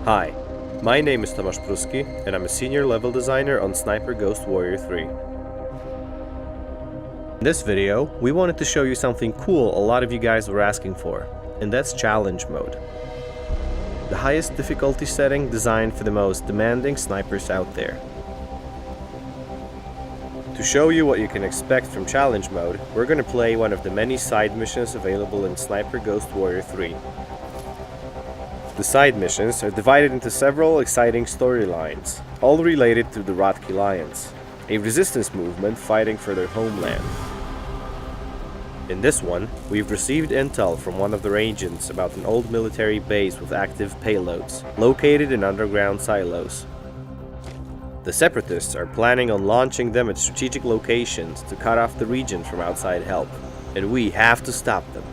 Hi, my name is Tomasz Pruski, and I'm a senior level designer on Sniper Ghost Warrior 3. In this video, we wanted to show you something cool a lot of you guys were asking for, and that's challenge mode. The highest difficulty setting designed for the most demanding snipers out there. To show you what you can expect from challenge mode, we're going to play one of the many side missions available in Sniper Ghost Warrior 3. The side missions are divided into several exciting storylines, all related to the Radki Lions, a resistance movement fighting for their homeland. In this one, we've received intel from one of their agents about an old military base with active payloads, located in underground silos. The Separatists are planning on launching them at strategic locations to cut off the region from outside help, and we have to stop them.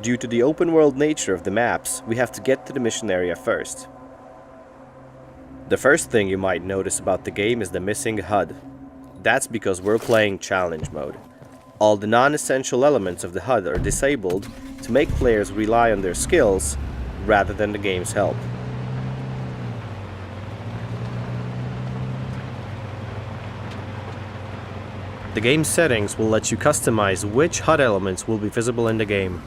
Due to the open world nature of the maps, we have to get to the mission area first. The first thing you might notice about the game is the missing HUD. That's because we're playing challenge mode. All the non-essential elements of the HUD are disabled to make players rely on their skills rather than the game's help. The game settings will let you customize which HUD elements will be visible in the game.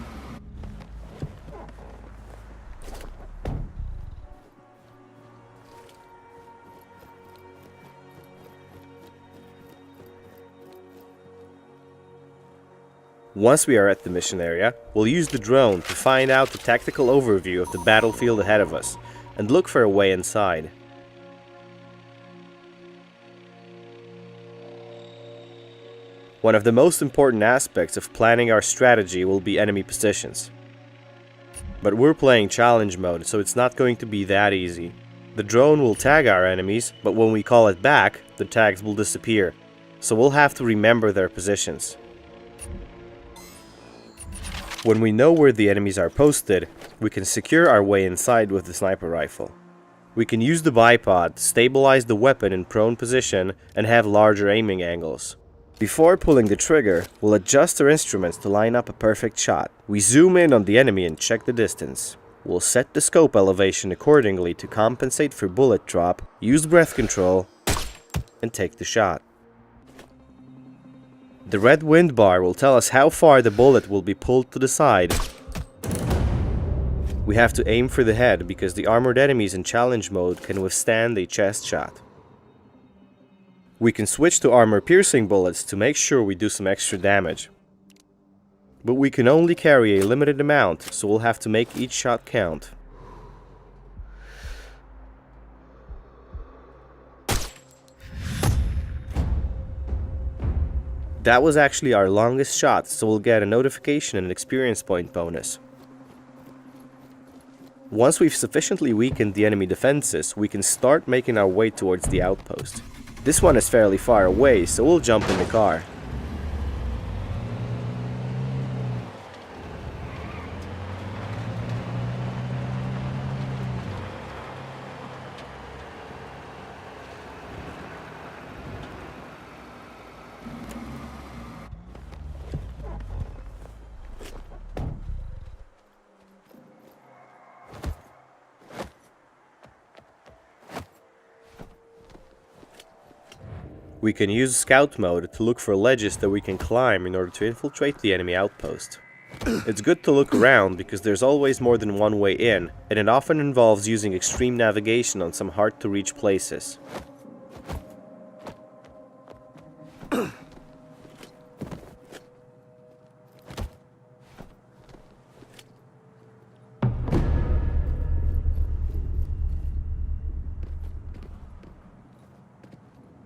Once we are at the mission area, we'll use the drone to find out the tactical overview of the battlefield ahead of us, and look for a way inside. One of the most important aspects of planning our strategy will be enemy positions. But we're playing challenge mode, so it's not going to be that easy. The drone will tag our enemies, but when we call it back, the tags will disappear, so we'll have to remember their positions. When we know where the enemies are posted, we can secure our way inside with the sniper rifle. We can use the bipod to stabilize the weapon in prone position and have larger aiming angles. Before pulling the trigger, we'll adjust our instruments to line up a perfect shot. We zoom in on the enemy and check the distance. We'll set the scope elevation accordingly to compensate for bullet drop, use breath control, and take the shot. The red wind bar will tell us how far the bullet will be pulled to the side. We have to aim for the head because the armored enemies in challenge mode can withstand a chest shot. We can switch to armor-piercing bullets to make sure we do some extra damage. But we can only carry a limited amount, so we'll have to make each shot count. That was actually our longest shot, so we'll get a notification and an experience point bonus. Once we've sufficiently weakened the enemy defenses, we can start making our way towards the outpost. This one is fairly far away, so we'll jump in the car. We can use scout mode to look for ledges that we can climb in order to infiltrate the enemy outpost. It's good to look around because there's always more than one way in, and it often involves using extreme navigation on some hard to reach places.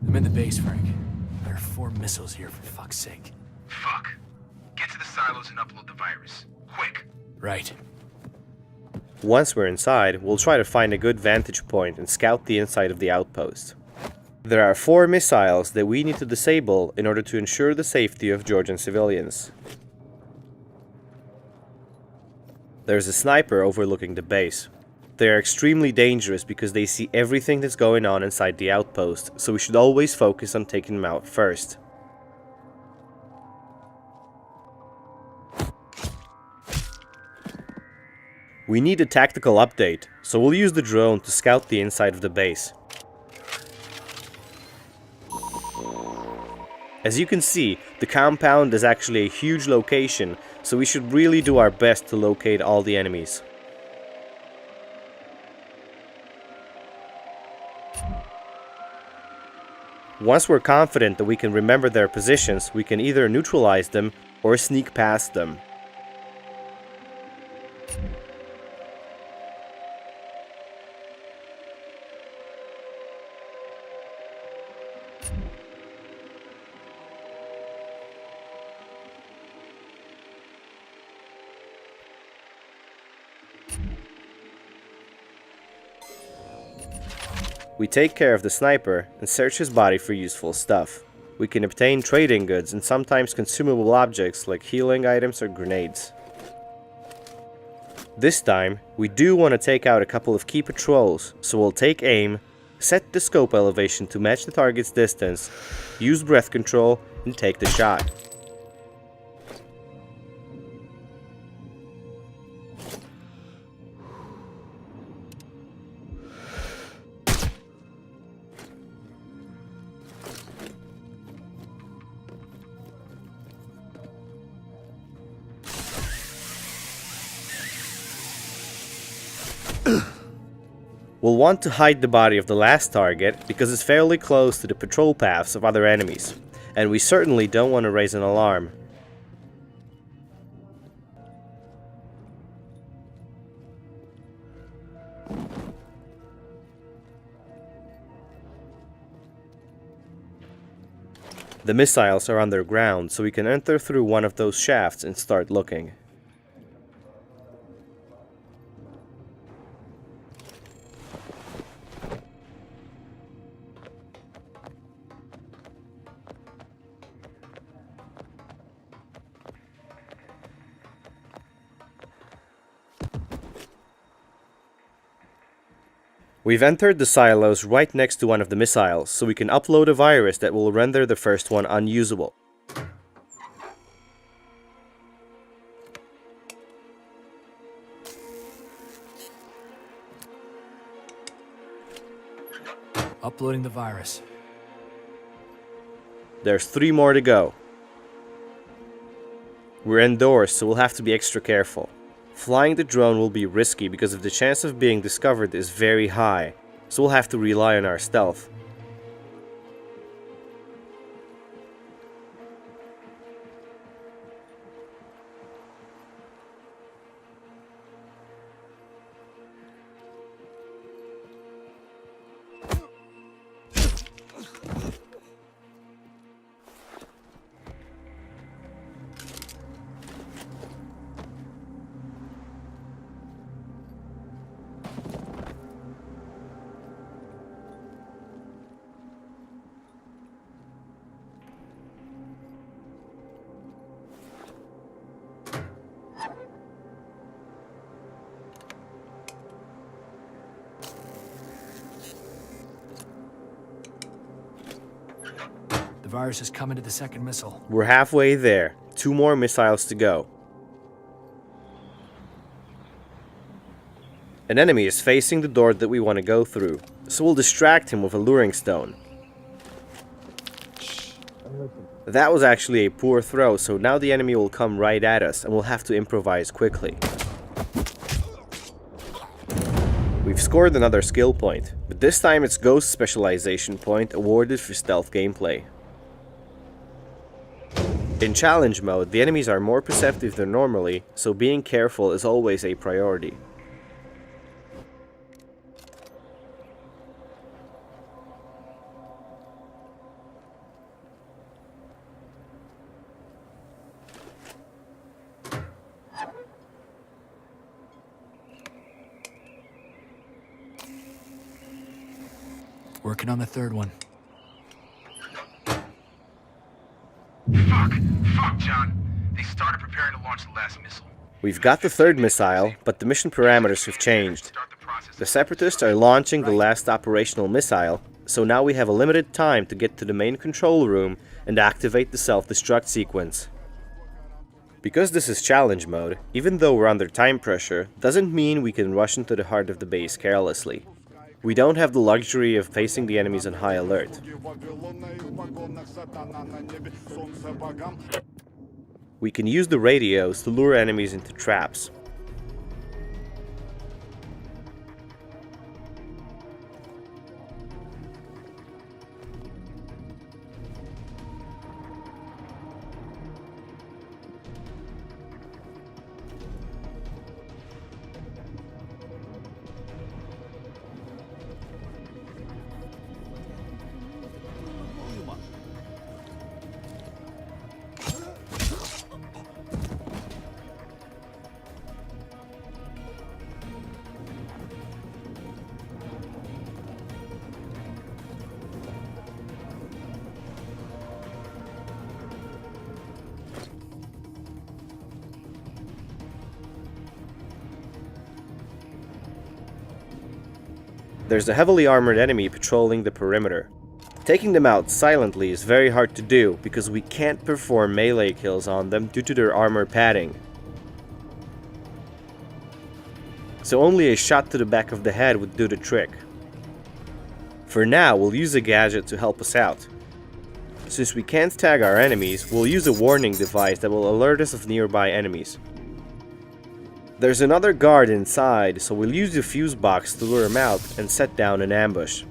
I'm in the base, Frank. There are 4 missiles here, for fuck's sake. Fuck. Get to the silos and upload the virus. Quick. Right. Once we're inside, we'll try to find a good vantage point and scout the inside of the outpost. There are 4 missiles that we need to disable in order to ensure the safety of Georgian civilians. There's a sniper overlooking the base. They are extremely dangerous because they see everything that's going on inside the outpost, so we should always focus on taking them out first. We need a tactical update, so we'll use the drone to scout the inside of the base. As you can see, the compound is actually a huge location, so we should really do our best to locate all the enemies. Once we're confident that we can remember their positions, we can either neutralize them or sneak past them. We take care of the sniper and search his body for useful stuff. We can obtain trading goods and sometimes consumable objects like healing items or grenades. This time, we do want to take out a couple of key patrols, so we'll take aim, set the scope elevation to match the target's distance, use breath control, and take the shot. We'll want to hide the body of the last target because it's fairly close to the patrol paths of other enemies, and we certainly don't want to raise an alarm. The missiles are underground, so we can enter through one of those shafts and start looking. We've entered the silos right next to one of the missiles, so we can upload a virus that will render the first one unusable. Uploading the virus. There's 3 more to go. We're indoors, so we'll have to be extra careful. Flying the drone will be risky because the chance of being discovered is very high, so we'll have to rely on our stealth. The virus is coming to the second missile. We're halfway there. 2 more missiles to go. An enemy is facing the door that we want to go through, so we'll distract him with a luring stone. That was actually a poor throw, so now the enemy will come right at us and we'll have to improvise quickly. We've scored another skill point, but this time it's Ghost Specialization Point awarded for stealth gameplay. In challenge mode, the enemies are more perceptive than normally, so being careful is always a priority. Working on the third one. Fuck, John. They started preparing to launch the last missile. We've got the third missile, but the mission parameters have changed. Start the process. The Separatists are launching the last operational missile, so now we have a limited time to get to the main control room and activate the self-destruct sequence. Because this is challenge mode, even though we're under time pressure, doesn't mean we can rush into the heart of the base carelessly. We don't have the luxury of facing the enemies on high alert. We can use the radios to lure enemies into traps. There's a heavily armored enemy patrolling the perimeter. Taking them out silently is very hard to do because we can't perform melee kills on them due to their armor padding. So only a shot to the back of the head would do the trick. For now, we'll use a gadget to help us out. Since we can't tag our enemies, we'll use a warning device that will alert us of nearby enemies. There's another guard inside, so we'll use the fuse box to lure him out and set down an ambush.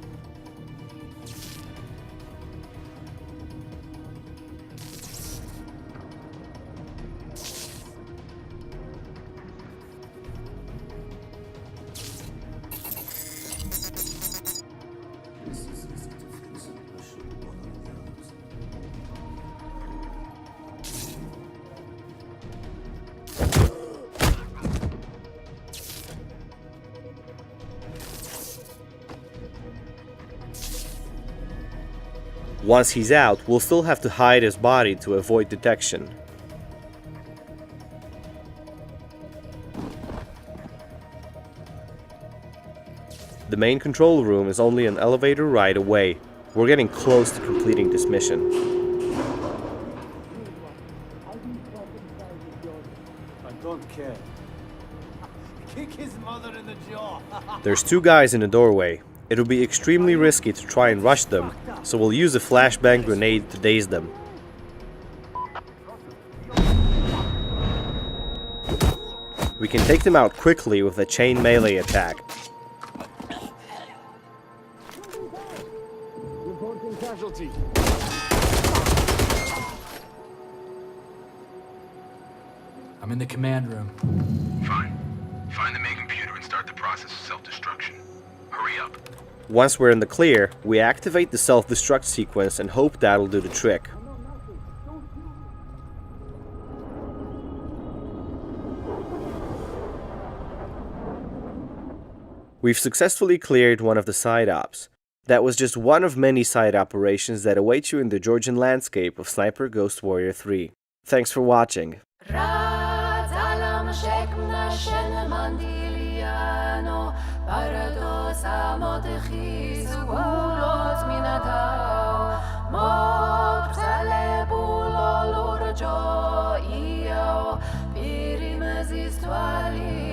Once he's out, we'll still have to hide his body to avoid detection. The main control room is only an elevator ride away. We're getting close to completing this mission. I don't care. Kick his mother in the jaw. There's two guys in the doorway. It would be extremely risky to try and rush them, so we'll use a flashbang grenade to daze them. We can take them out quickly with a chain melee attack. Reporting casualty. I'm in the command room. Fine. Find the main computer and start the process of self-destruction. Hurry up. Once we're in the clear, we activate the self-destruct sequence and hope that'll do the trick. We've successfully cleared one of the side ops. That was just one of many side operations that await you in the Georgian landscape of Sniper Ghost Warrior 3. Thanks for watching. Pirim zis toali